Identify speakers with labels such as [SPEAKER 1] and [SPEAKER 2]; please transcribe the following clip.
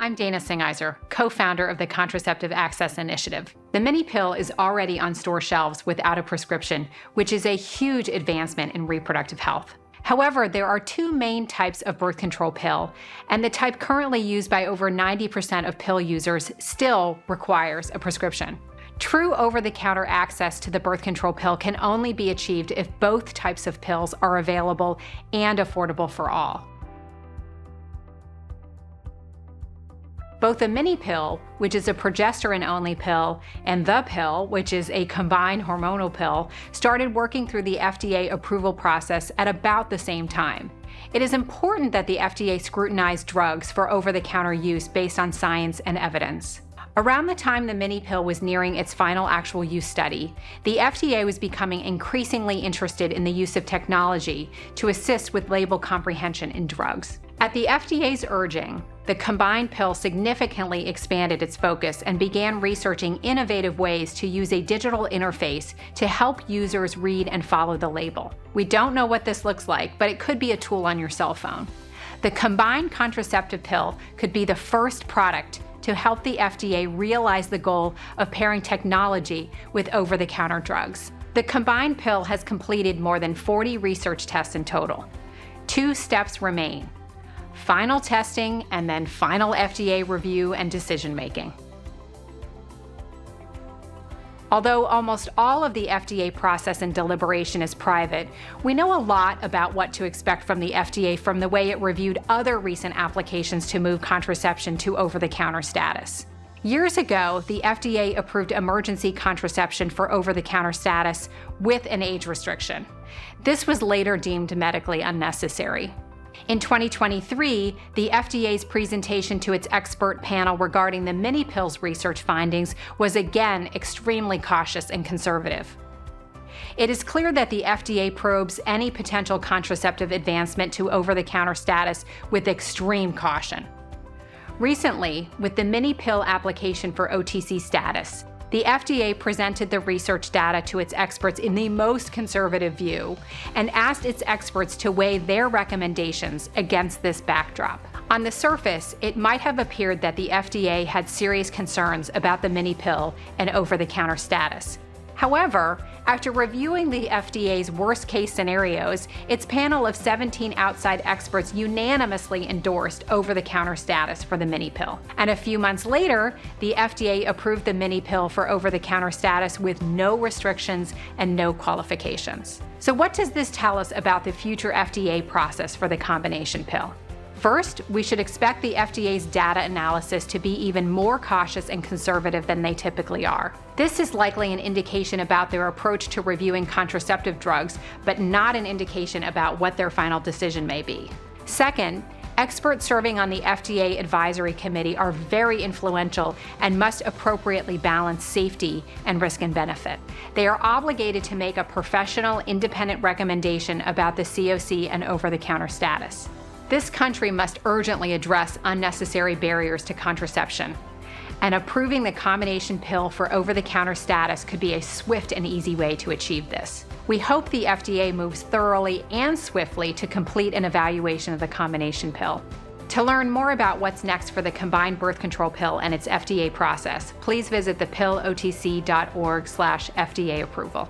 [SPEAKER 1] I'm Dana Singiser, co-founder of the Contraceptive Access Initiative. The mini pill is already on store shelves without a prescription, which is a huge advancement in reproductive health. However, there are two main types of birth control pill, and the type currently used by over 90% of pill users still requires a prescription. True over-the-counter access to the birth control pill can only be achieved if both types of pills are available and affordable for all. Both the mini pill, which is a progesterone-only pill, and the pill, which is a combined hormonal pill, started working through the FDA approval process at about the same time. It is important that the FDA scrutinize drugs for over-the-counter use based on science and evidence. Around the time the mini pill was nearing its final actual use study, the FDA was becoming increasingly interested in the use of technology to assist with label comprehension in drugs. At the FDA's urging, the combined pill significantly expanded its focus and began researching innovative ways to use a digital interface to help users read and follow the label. We don't know what this looks like, but it could be a tool on your cell phone. The combined contraceptive pill could be the first product to help the FDA realize the goal of pairing technology with over-the-counter drugs. The combined pill has completed more than 40 research tests in total. 2 steps remain: final testing and then final FDA review and decision-making. Although almost all of the FDA process and deliberation is private, we know a lot about what to expect from the FDA from the way it reviewed other recent applications to move contraception to over-the-counter status. Years ago, the FDA approved emergency contraception for over-the-counter status with an age restriction. This was later deemed medically unnecessary. In 2023, the FDA's presentation to its expert panel regarding the mini pill's research findings was again extremely cautious and conservative. It is clear that the FDA probes any potential contraceptive advancement to over-the-counter status with extreme caution. Recently, with the mini pill application for OTC status, the FDA presented the research data to its experts in the most conservative view and asked its experts to weigh their recommendations against this backdrop. On the surface, it might have appeared that the FDA had serious concerns about the mini pill and over-the-counter status. However, after reviewing the FDA's worst-case scenarios, its panel of 17 outside experts unanimously endorsed over-the-counter status for the mini pill. And a few months later, the FDA approved the mini pill for over-the-counter status with no restrictions and no qualifications. So what does this tell us about the future FDA process for the combination pill? First, we should expect the FDA's data analysis to be even more cautious and conservative than they typically are. This is likely an indication about their approach to reviewing contraceptive drugs, but not an indication about what their final decision may be. Second, experts serving on the FDA Advisory Committee are very influential and must appropriately balance safety and risk and benefit. They are obligated to make a professional, independent recommendation about the COC and over-the-counter status. This country must urgently address unnecessary barriers to contraception, and approving the combination pill for over-the-counter status could be a swift and easy way to achieve this. We hope the FDA moves thoroughly and swiftly to complete an evaluation of the combination pill. To learn more about what's next for the combined birth control pill and its FDA process, please visit thepillotc.org/FDA approval.